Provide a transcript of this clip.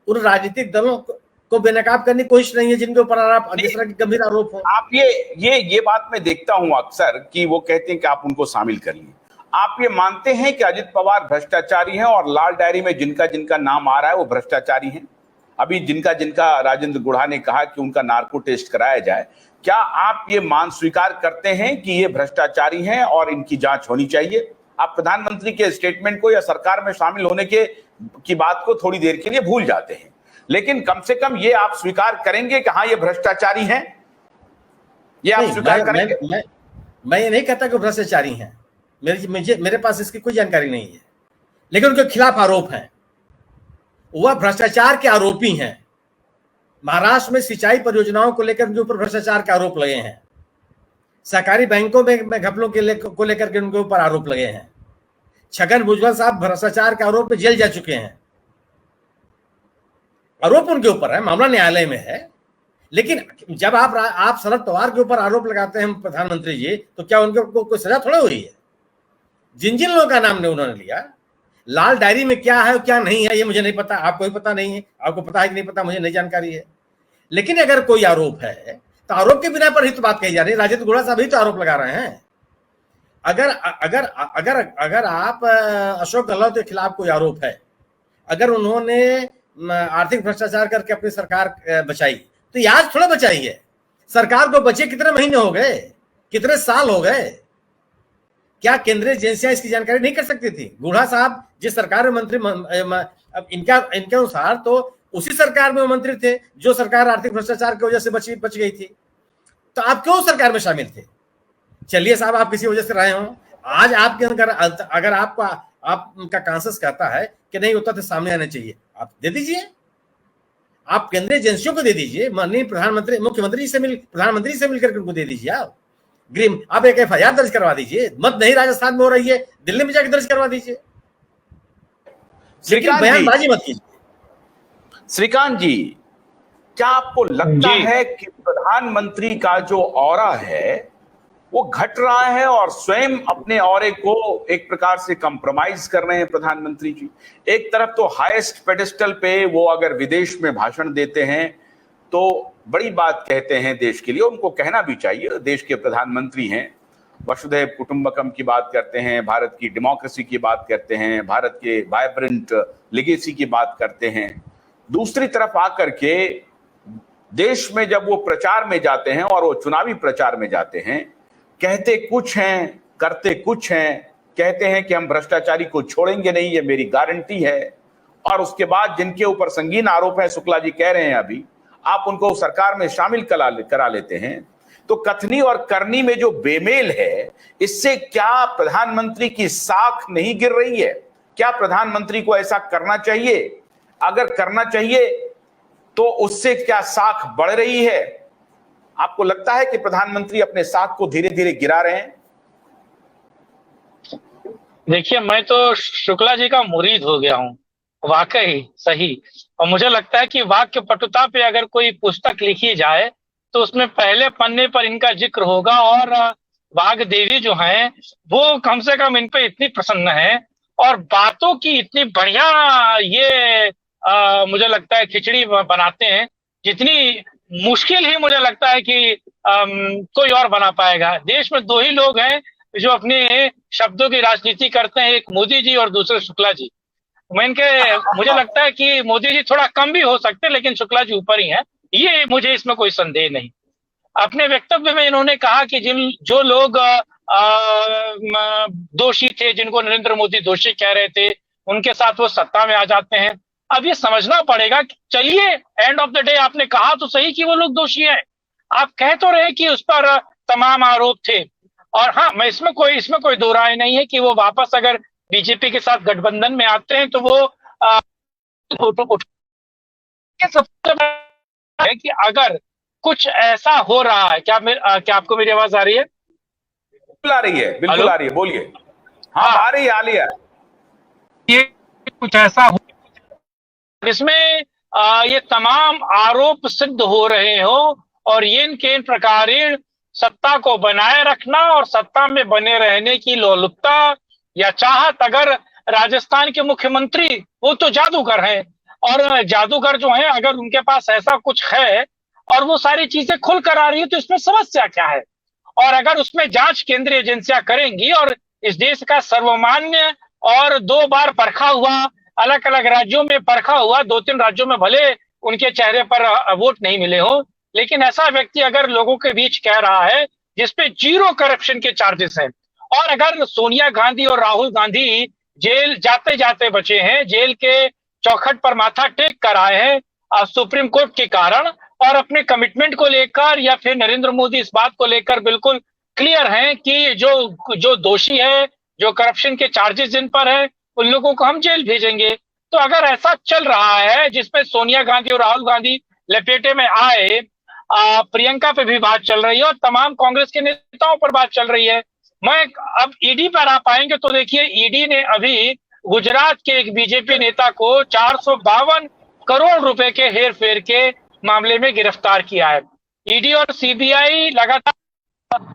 उन राजनीतिक दलों को बेनकाब करने की कोशिश नहीं है जिनके ऊपर आप जिस तरह के गंभीर आरोप हो। आप ये बात मैं देखता हूं अक्सर कि वो कहते हैं कि आप उनको शामिल करिए। आप ये मानते हैं कि अजित पवार भ्रष्टाचारी हैं और लाल डायरी में जिनका जिनका नाम आ रहा है वो भ्रष्टाचारी हैं? अभी जिनका जिनका राजेंद्र गुढ़ा ने कहा कि उनका नार्को टेस्ट कराया जाए, क्या आप ये स्वीकार करते हैं कि ये भ्रष्टाचारी हैं और इनकी जांच होनी चाहिए? आप प्रधानमंत्री के स्टेटमेंट को या सरकार में शामिल होने की बात को थोड़ी देर के लिए भूल जाते हैं, लेकिन कम से कम ये आप स्वीकार करेंगे कि हाँ ये भ्रष्टाचारी हैं? ये आप स्वीकार करेंगे? मैं ये नहीं कहता कि भ्रष्टाचारी हैं, मेरे पास इसकी कोई जानकारी नहीं है, लेकिन उनके खिलाफ आरोप हैं, वह भ्रष्टाचार के आरोपी हैं। महाराष्ट्र में सिंचाई परियोजनाओं को लेकर उनके ऊपर भ्रष्टाचार के आरोप लगे हैं, सहकारी बैंकों में घपलों को लेकर के उनके ऊपर आरोप लगे हैं। छगन भुजबल साहब भ्रष्टाचार के आरोप में जेल जा चुके हैं, आरोप उनके ऊपर है, मामला न्यायालय में है। लेकिन जब आप शरद पवार के ऊपर आरोप लगाते हैं प्रधानमंत्री जी, तो क्या उनके कोई सजा थोड़ा हुई है? जिन जिन लोगों का नाम उन्होंने लिया, लाल डायरी में क्या है और क्या नहीं है ये मुझे नहीं पता, आपको भी पता नहीं है, आपको पता है कि नहीं पता मुझे नहीं जानकारी है। लेकिन अगर कोई आरोप है तो आरोप के बिना पर ही तो बात कही जा रही है। राजेंद्र गुढ़ा साहब ही तो आरोप लगा रहे हैं। अगर अगर अगर अगर आप अशोक गहलोत के खिलाफ कोई आरोप है, अगर उन्होंने आर्थिक भ्रष्टाचार करके अपनी सरकार बचाई, तो ये आज थोड़ा बचाई है। सरकार को बचे कितने महीने हो गए, कितने साल हो गए? क्या केंद्रीय एजेंसियां इसकी जानकारी नहीं कर सकती थी? गुढ़ा साहब जिस सरकार में मंत्री, अब इनके अनुसार तो उसी सरकार में मंत्री थे जो सरकार आर्थिक भ्रष्टाचार की वजह से बच गई थी। तो आप क्यों सरकार में शामिल थे? चलिए साहब, आप किसी वजह से रहे हो, आज आपके अगर आपका कांसेस कहता है कि नहीं होता तो सामने आना चाहिए, आप दे दीजिए, आप केंद्रीय एजेंसियों को दे दीजिए, माननीय प्रधानमंत्री प्रधानमंत्री से मिलकर उनको दे दीजिए। आप एक एफआईआर दर्ज करवा दीजिए। मत नहीं राजस्थान में हो रही है, दिल्ली में जाकर दर्ज करवा दीजिए, लेकिन बयानबाजी मत कीजिए। श्रीकांत जी, क्या आपको लगता है कि प्रधानमंत्री का जो ऑरा है वो घट रहा है और स्वयं अपने ऑरे को एक प्रकार से कंप्रोमाइज कर रहे हैं प्रधानमंत्री जी? एक तरफ तो हाईएस्ट पेडेस्टल पे वो अगर विदेश में भाषण देते हैं तो बड़ी बात कहते हैं देश के लिए, उनको कहना भी चाहिए, देश के प्रधानमंत्री हैं, वसुधैव कुटुंबकम की बात करते हैं, भारत की डेमोक्रेसी की बात करते हैं, भारत के वाइब्रेंट लेगेसी की बात करते हैं। दूसरी तरफ आकर के देश में जब वो प्रचार में जाते हैं और वो चुनावी प्रचार में जाते हैं, कहते कुछ हैं, करते कुछ हैं, कहते हैं कि हम भ्रष्टाचारी को छोड़ेंगे नहीं, ये मेरी गारंटी है, और उसके बाद जिनके ऊपर संगीन आरोप है, शुक्ला जी कह रहे हैं अभी, आप उनको सरकार में शामिल करा लेते हैं। तो कथनी और करनी में जो बेमेल है, इससे क्या प्रधानमंत्री की साख नहीं गिर रही है? क्या प्रधानमंत्री को ऐसा करना चाहिए? अगर करना चाहिए तो उससे क्या साख बढ़ रही है? आपको लगता है कि प्रधानमंत्री अपने साख को धीरे धीरे गिरा रहे हैं? देखिए, मैं तो शुक्ला जी का मुरीद हो गया हूं, वाकई सही। और मुझे लगता है कि वाक्य पटुता पे अगर कोई पुस्तक लिखी जाए तो उसमें पहले पन्ने पर इनका जिक्र होगा। और वाघ देवी जो हैं वो कम से कम इन पे इतनी प्रसन्न है और बातों की इतनी बढ़िया ये मुझे लगता है खिचड़ी बनाते हैं, जितनी मुश्किल ही मुझे लगता है कि कोई और बना पाएगा। देश में दो ही लोग हैं जो अपने शब्दों की राजनीति करते हैं, एक मोदी जी और दूसरे शुक्ला जी। मुझे लगता है कि मोदी जी थोड़ा कम भी हो सकते हैं, लेकिन शुक्ला जी ऊपर ही हैं, ये मुझे इसमें कोई संदेह नहीं। अपने वक्तव्य में इन्होंने कहा कि जो लोग दोषी थे, जिनको नरेंद्र मोदी दोषी कह रहे थे, उनके साथ वो सत्ता में आ जाते हैं। अब ये समझना पड़ेगा कि चलिए, एंड ऑफ द डे आपने कहा तो सही कि वो लोग दोषी हैं, आप कह तो रहे कि उस पर तमाम आरोप थे। और हाँ, मैं इसमें कोई दो राय नहीं है कि वो वापस अगर बीजेपी के साथ गठबंधन में आते हैं तो वो सबसे बड़ा है कि अगर कुछ ऐसा हो रहा है, क्या आपको मेरी आवाज आ रही है? बिल्कुल आ रही है, बिल्कुल आ रही है, बोलिए। हाँ, आ रही है। ये कुछ ऐसा हो जिसमें ये तमाम आरोप सिद्ध हो रहे हो और ये इनके इन प्रकारेण सत्ता को बनाए रखना और सत्ता में बने रहने की लोलुपता या चाहत, अगर राजस्थान के मुख्यमंत्री वो तो जादूगर हैं, और जादूगर जो है, अगर उनके पास ऐसा कुछ है और वो सारी चीजें खुल कर आ रही है, तो इसमें समस्या क्या है? और अगर उसमें जांच केंद्रीय एजेंसियां करेंगी और इस देश का सर्वमान्य और 2 बार परखा हुआ, अलग अलग राज्यों में परखा हुआ, 2-3 राज्यों में भले उनके चेहरे पर वोट नहीं मिले हो, लेकिन ऐसा व्यक्ति अगर लोगों के बीच कह रहा है जिसपे 0 करप्शन के चार्जेस हैं, और अगर सोनिया गांधी और राहुल गांधी जेल जाते जाते बचे हैं, जेल के चौखट पर माथा टेक कर आए हैं सुप्रीम कोर्ट के कारण, और अपने कमिटमेंट को लेकर या फिर नरेंद्र मोदी इस बात को लेकर बिल्कुल क्लियर हैं कि जो दोषी है, जो करप्शन के चार्जेस जिन पर है, उन लोगों को हम जेल भेजेंगे। तो अगर ऐसा चल रहा है जिसमें सोनिया गांधी और राहुल गांधी लपेटे में आए, प्रियंका पे भी बात चल रही है और तमाम कांग्रेस के नेताओं पर बात चल रही है। मैं अब ईडी पर आप आएंगे तो देखिए, ईडी ने अभी गुजरात के एक बीजेपी नेता को 452 करोड़ रुपए के हेर फेर के मामले में गिरफ्तार किया है। ईडी और सीबीआई लगातार